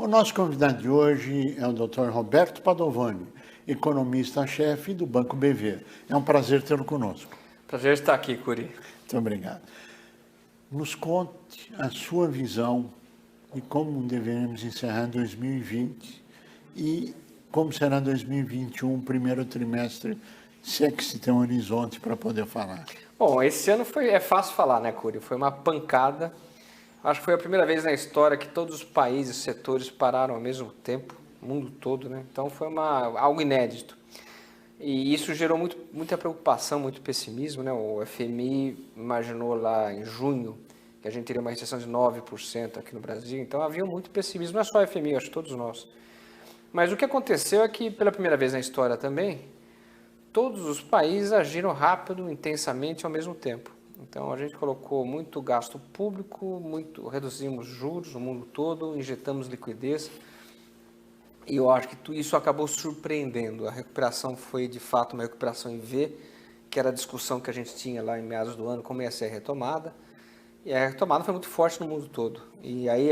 O nosso convidado de hoje é o Dr. Roberto Padovani, economista-chefe do Banco BV. É um prazer tê-lo conosco. Prazer estar aqui, Curi. Muito obrigado. Nos conte a sua visão de como devemos encerrar 2020 e como será 2021, primeiro trimestre, se é que se tem um horizonte para poder falar. Bom, esse ano é fácil falar, né, Curi? Foi uma pancada. Acho que foi a primeira vez na história que todos os países, setores pararam ao mesmo tempo, o mundo todo, né? Então foi algo inédito. E isso gerou muita preocupação, muito pessimismo, né? O FMI imaginou lá em junho que a gente teria uma recessão de 9% aqui no Brasil. Então havia muito pessimismo, não é só o FMI, acho que todos nós. Mas o que aconteceu é que, pela primeira vez na história também, todos os países agiram rápido, intensamente ao mesmo tempo. Então a gente colocou muito gasto público, reduzimos juros no mundo todo, injetamos liquidez. E eu acho que isso acabou surpreendendo. A recuperação foi, de fato, uma recuperação em V, que era a discussão que a gente tinha lá em meados do ano, como ia ser a retomada. E a retomada foi muito forte no mundo todo. E aí,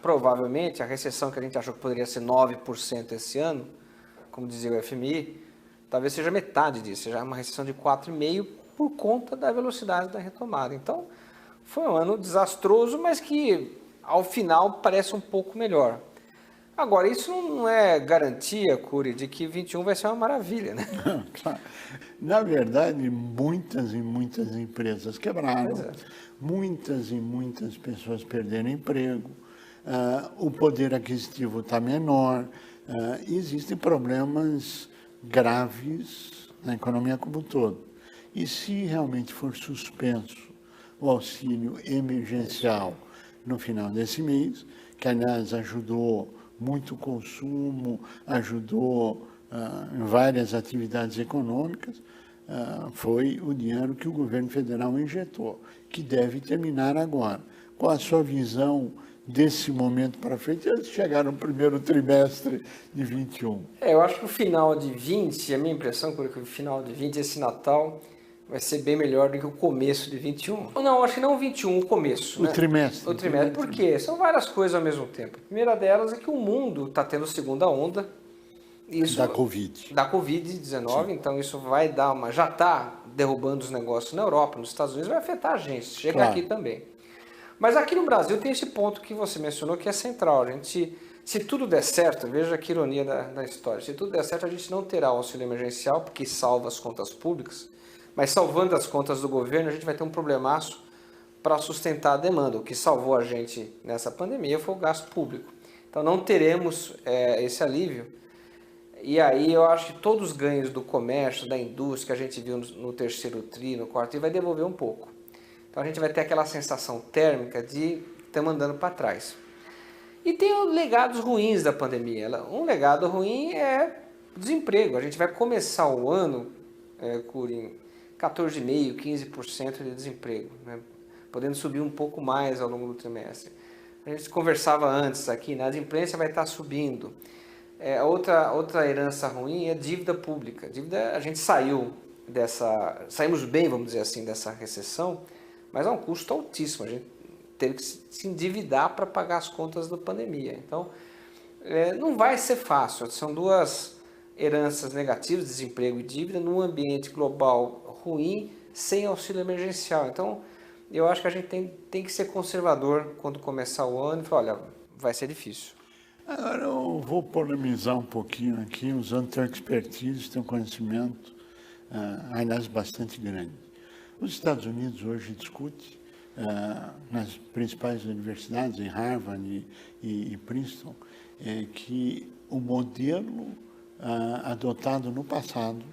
provavelmente, a recessão que a gente achou que poderia ser 9% esse ano, como dizia o FMI, talvez seja metade disso, seja uma recessão de 4,5% por conta da velocidade da retomada. Então, foi um ano desastroso, mas que, ao final, parece um pouco melhor. Agora, isso não é garantia, Curi, de que 21 vai ser uma maravilha, né? Na verdade, muitas e muitas empresas quebraram, muitas e muitas pessoas perderam emprego, o poder aquisitivo está menor, existem problemas graves na economia como um todo. E se realmente for suspenso o auxílio emergencial no final desse mês, que aliás ajudou muito consumo, ajudou em várias atividades econômicas, foi o dinheiro que o governo federal injetou, que deve terminar agora. Qual a sua visão desse momento para frente, antes de chegar no primeiro trimestre de 21? Eu acho que o final de 20, a minha impressão é que o final de 20, esse Natal, vai ser bem melhor do que o começo de 21. Não, acho que não o 21, o começo. O trimestre. O trimestre. Por quê? São várias coisas ao mesmo tempo. A primeira delas é que o mundo está tendo segunda onda. Da Covid. Da Covid-19, então isso vai dar já está derrubando os negócios na Europa, nos Estados Unidos, vai afetar a gente, chega aqui também. Mas aqui no Brasil tem esse ponto que você mencionou que é central. Se tudo der certo, veja que ironia da história, se tudo der certo a gente não terá o auxílio emergencial, porque salva as contas públicas, mas salvando as contas do governo, a gente vai ter um problemaço para sustentar a demanda. O que salvou a gente nessa pandemia foi o gasto público. Então não teremos esse alívio. E aí eu acho que todos os ganhos do comércio, da indústria, que a gente viu no terceiro tri, no quarto tri, vai devolver um pouco. Então a gente vai ter aquela sensação térmica de estar mandando para trás. E tem os legados ruins da pandemia. Um legado ruim é o desemprego. A gente vai começar o ano com 14,5%, 15% de desemprego, né? Podendo subir um pouco mais ao longo do trimestre. A gente conversava antes aqui, né? A imprensa vai estar subindo. Outra herança ruim é dívida pública. A gente saímos bem, vamos dizer assim, dessa recessão, mas é um custo altíssimo. A gente teve que se endividar para pagar as contas da pandemia. Então, não vai ser fácil. São duas heranças negativas, desemprego e dívida, num ambiente global ruim, sem auxílio emergencial. Então, eu acho que a gente tem que ser conservador quando começar o ano e falar, olha, vai ser difícil. Agora eu vou polemizar um pouquinho aqui, usando teu expertise, teu conhecimento, aliás, bastante grande. Os Estados Unidos hoje discutem, nas principais universidades, em Harvard e Princeton, que o modelo adotado no passado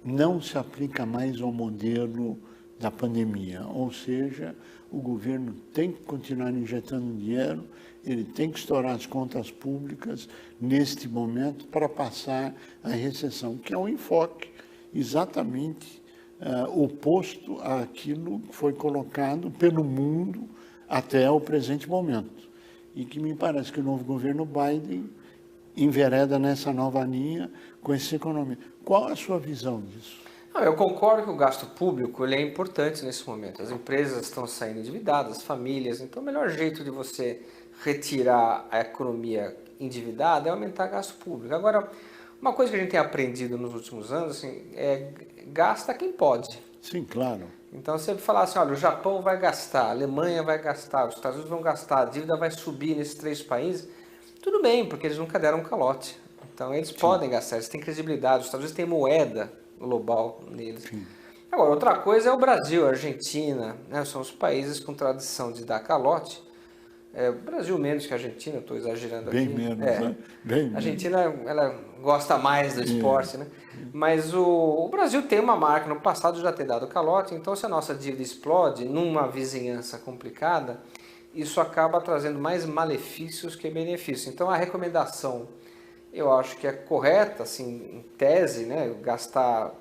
não se aplica mais ao modelo da pandemia, ou seja, o governo tem que continuar injetando dinheiro, ele tem que estourar as contas públicas neste momento para passar a recessão, que é um enfoque exatamente oposto àquilo que foi colocado pelo mundo até o presente momento. E que me parece que o novo governo Biden envereda nessa nova linha com essa economia. Qual a sua visão disso? Eu concordo que o gasto público ele é importante nesse momento. As empresas estão saindo endividadas, as famílias. Então, o melhor jeito de você retirar a economia endividada é aumentar gasto público. Agora, uma coisa que a gente tem aprendido nos últimos anos assim, é gasta quem pode. Sim, claro. Então, se ele falar assim, olha, o Japão vai gastar, a Alemanha vai gastar, os Estados Unidos vão gastar, a dívida vai subir nesses 3 países, tudo bem, porque eles nunca deram calote. Então, eles podem gastar, eles têm credibilidade, os Estados Unidos têm moeda global neles. Sim. Agora, outra coisa é o Brasil, a Argentina, né? São os países com tradição de dar calote. O Brasil menos que a Argentina, estou exagerando Bem aqui. menos, né? Bem menos. A Argentina, ela gosta mais do esporte, né? Mas o Brasil tem uma marca, no passado já ter dado calote, então se a nossa dívida explode numa vizinhança complicada, isso acaba trazendo mais malefícios que benefícios. Então a recomendação, eu acho que é correta, assim, em tese, né? Gastar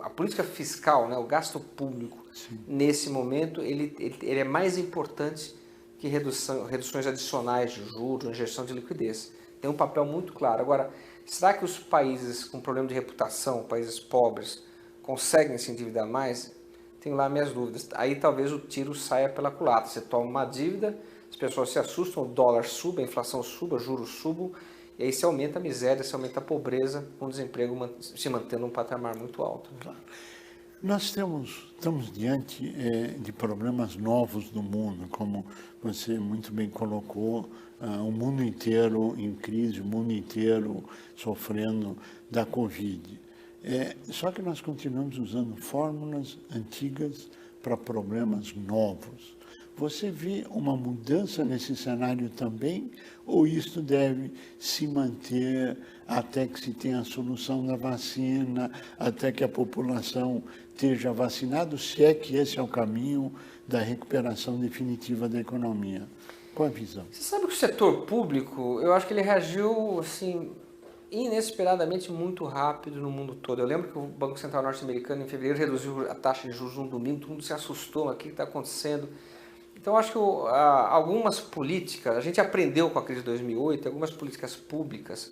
a política fiscal, né? O gasto público, nesse momento, ele é mais importante que reduções adicionais de juros, injeção de liquidez. Tem um papel muito claro. Agora, será que os países com problema de reputação, países pobres, conseguem se endividar mais? Tenho lá minhas dúvidas. Aí talvez o tiro saia pela culatra. Você toma uma dívida, as pessoas se assustam, o dólar suba, a inflação suba, juros subam, e aí se aumenta a miséria, se aumenta a pobreza, com o desemprego se mantendo um patamar muito alto. Claro. Nós estamos diante de problemas novos no mundo, como você muito bem colocou, o mundo inteiro em crise, o mundo inteiro sofrendo da Covid. Só que nós continuamos usando fórmulas antigas para problemas novos. Você vê uma mudança nesse cenário também, ou isso deve se manter até que se tenha a solução da vacina, até que a população esteja vacinada, se é que esse é o caminho da recuperação definitiva da economia? Qual a visão? Você sabe que o setor público, eu acho que ele reagiu assim, inesperadamente muito rápido no mundo todo. Eu lembro que o Banco Central norte-americano, em fevereiro, reduziu a taxa de juros no domingo, todo mundo se assustou, o que está acontecendo? Então, acho que algumas políticas, a gente aprendeu com a crise de 2008, algumas políticas públicas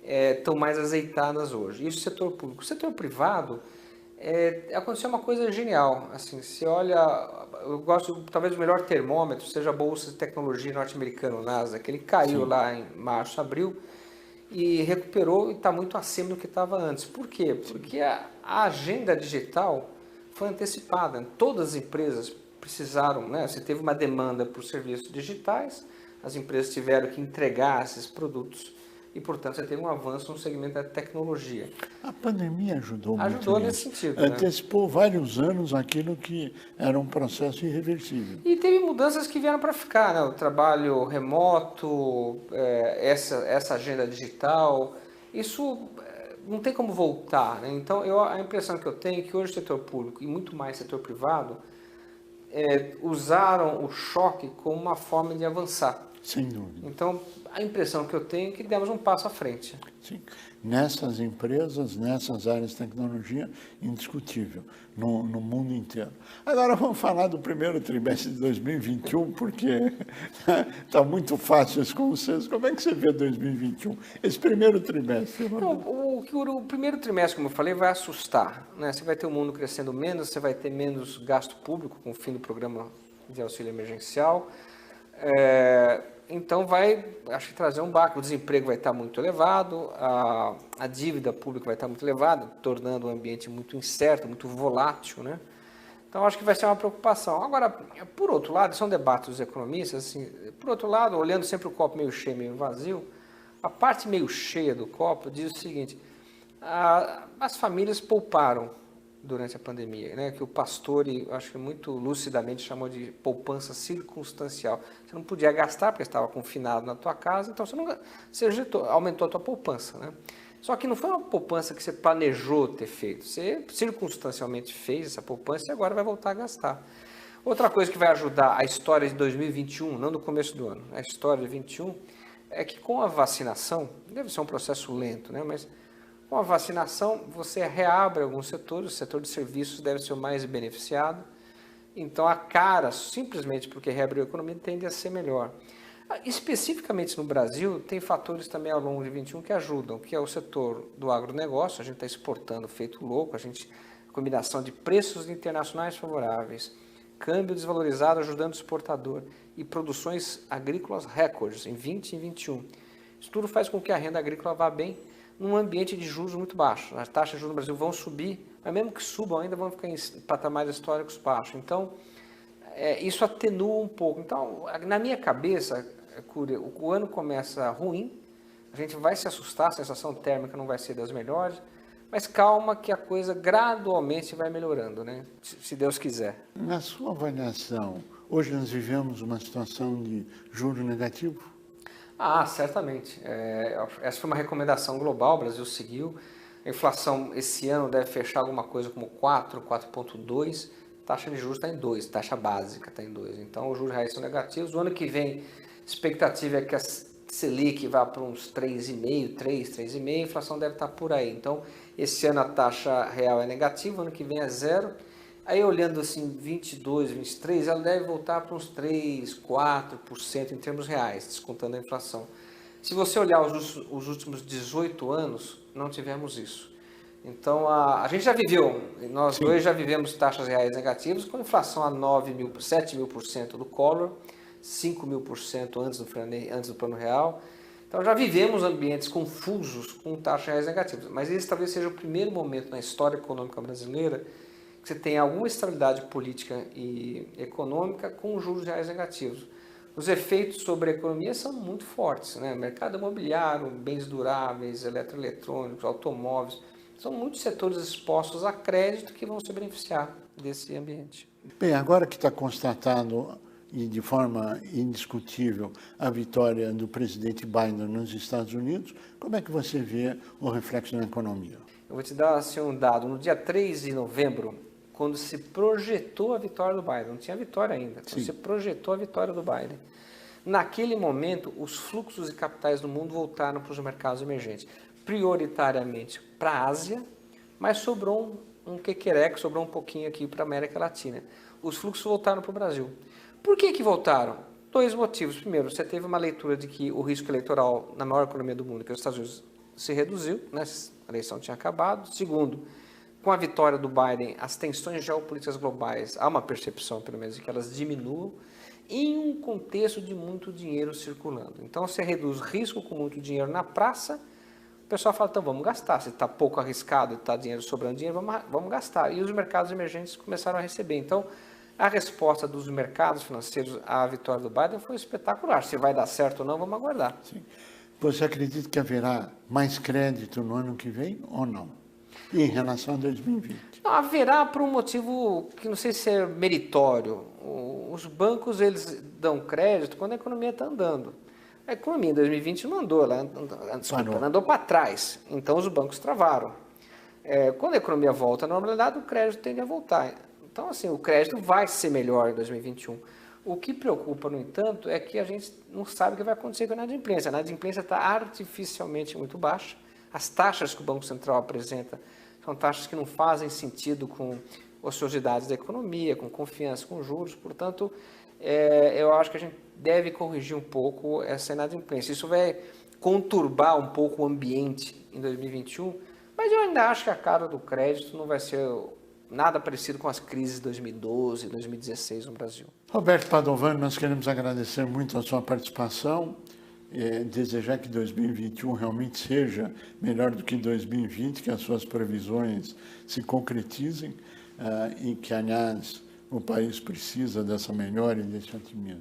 estão mais azeitadas hoje. Isso é o setor público. O setor privado, aconteceu uma coisa genial. Assim, se olha, eu gosto, talvez o melhor termômetro seja a Bolsa de Tecnologia norte-americana, o Nasdaq. Ele caiu lá em março, abril, e recuperou e está muito acima do que estava antes. Por quê? Porque a agenda digital foi antecipada. Todas as empresas precisaram, né? Você teve uma demanda por serviços digitais, as empresas tiveram que entregar esses produtos e, portanto, você teve um avanço no segmento da tecnologia. A pandemia ajudou muito. Ajudou nesse sentido. Antecipou vários anos aquilo que era um processo irreversível. E teve mudanças que vieram para ficar, né? O trabalho remoto, essa agenda digital, isso não tem como voltar, né? Então, a impressão que eu tenho é que hoje o setor público e muito mais o setor privado usaram o choque como uma forma de avançar. Sem dúvida. Então, a impressão que eu tenho é que demos um passo à frente. Sim. Nessas empresas, nessas áreas de tecnologia, indiscutível, no mundo inteiro. Agora vamos falar do primeiro trimestre de 2021, porque está muito fácil isso com vocês. Como é que você vê 2021? Esse primeiro trimestre? Não, o primeiro trimestre, como eu falei, vai assustar, né? Você vai ter o mundo crescendo menos, você vai ter menos gasto público com o fim do programa de auxílio emergencial. Então acho que trazer um baque, o desemprego vai estar muito elevado, a dívida pública vai estar muito elevada, tornando o ambiente muito incerto, muito volátil, né? Então acho que vai ser uma preocupação. Agora, por outro lado, são debates dos economistas, assim, por outro lado, olhando sempre o copo meio cheio, meio vazio, a parte meio cheia do copo diz o seguinte: as famílias pouparam durante a pandemia, né? Que o Pastore, acho que muito lucidamente chamou de poupança circunstancial. Você não podia gastar porque estava confinado na tua casa, então você aumentou a tua poupança, né? Só que não foi uma poupança que você planejou ter feito, você circunstancialmente fez essa poupança e agora vai voltar a gastar. Outra coisa que vai ajudar a história de 2021, não do começo do ano, a história de 2021, é que com a vacinação, deve ser um processo lento, né? Mas com a vacinação, você reabre alguns setores, o setor de serviços deve ser o mais beneficiado. Então, a cara, simplesmente porque reabriu a economia, tende a ser melhor. Especificamente no Brasil, tem fatores também ao longo de 2021 que ajudam, que é o setor do agronegócio, a gente está exportando feito louco, a combinação de preços internacionais favoráveis, câmbio desvalorizado ajudando o exportador e produções agrícolas recordes em 20 e 21. Isso tudo faz com que a renda agrícola vá bem num ambiente de juros muito baixo. As taxas de juros no Brasil vão subir, mas mesmo que subam ainda vão ficar em patamares históricos baixos. Então, isso atenua um pouco. Então, na minha cabeça, o ano começa ruim, a gente vai se assustar, a sensação térmica não vai ser das melhores, mas calma que a coisa gradualmente vai melhorando, né? Se Deus quiser. Na sua avaliação, hoje nós vivemos uma situação de juro negativo? Certamente. Essa foi uma recomendação global, o Brasil seguiu. A inflação esse ano deve fechar alguma coisa como 4,2. Taxa de juros está em 2, taxa básica está em 2. Então, os juros reais são negativos. O ano que vem, a expectativa é que a Selic vá para uns 3,5, 3,5. A inflação deve estar por aí. Então, esse ano a taxa real é negativa, o ano que vem é 0. Aí, olhando assim, 22, 23, ela deve voltar para uns 3, 4% em termos reais, descontando a inflação. Se você olhar os últimos 18 anos, não tivemos isso. Então, a gente já viveu, nós dois já vivemos taxas reais negativas com inflação a 7.000% do Collor, 5.000% antes do Plano Real. Então, já vivemos ambientes confusos com taxas reais negativas. Mas esse talvez seja o primeiro momento na história econômica brasileira que você tem alguma estabilidade política e econômica com juros reais negativos. Os efeitos sobre a economia são muito fortes, né? Mercado imobiliário, bens duráveis, eletroeletrônicos, automóveis, são muitos setores expostos a crédito que vão se beneficiar desse ambiente. Bem, agora que está constatado e de forma indiscutível a vitória do presidente Biden nos Estados Unidos, como é que você vê o reflexo na economia? Eu vou te dar assim, um dado. No dia 3 de novembro, quando se projetou a vitória do Biden, não tinha vitória ainda, quando se projetou a vitória do Biden, naquele momento, os fluxos de capitais do mundo voltaram para os mercados emergentes, prioritariamente para a Ásia, mas sobrou um quequereco, sobrou um pouquinho aqui para a América Latina. Os fluxos voltaram para o Brasil. Por que voltaram? 2 motivos. Primeiro, você teve uma leitura de que o risco eleitoral na maior economia do mundo, que é os Estados Unidos, se reduziu, né? A eleição tinha acabado. Segundo, com a vitória do Biden, as tensões geopolíticas globais, há uma percepção, pelo menos, de que elas diminuam em um contexto de muito dinheiro circulando. Então, você reduz risco com muito dinheiro na praça, o pessoal fala, então vamos gastar, se está pouco arriscado e está dinheiro sobrando dinheiro, vamos gastar. E os mercados emergentes começaram a receber. Então, a resposta dos mercados financeiros à vitória do Biden foi espetacular. Se vai dar certo ou não, vamos aguardar. Sim. Você acredita que haverá mais crédito no ano que vem ou não? E em relação a 2020? Não, haverá por um motivo que não sei se é meritório. Os bancos eles dão crédito quando a economia está andando. A economia em 2020 não andou, ela andou para trás. Então os bancos travaram. Quando a economia volta à normalidade, o crédito tende a voltar. Então, assim, o crédito vai ser melhor em 2021. O que preocupa, no entanto, é que a gente não sabe o que vai acontecer com a inadimplência. A inadimplência está artificialmente muito baixa. As taxas que o Banco Central apresenta são taxas que não fazem sentido com ociosidades da economia, com confiança, com juros. Portanto, eu acho que a gente deve corrigir um pouco essa inadimplência. Isso vai conturbar um pouco o ambiente em 2021, mas eu ainda acho que a cara do crédito não vai ser nada parecido com as crises de 2012, 2016 no Brasil. Roberto Padovani, nós queremos agradecer muito a sua participação, desejar que 2021 realmente seja melhor do que 2020, que as suas previsões se concretizem e que, aliás, o país precisa dessa melhora e desse otimismo.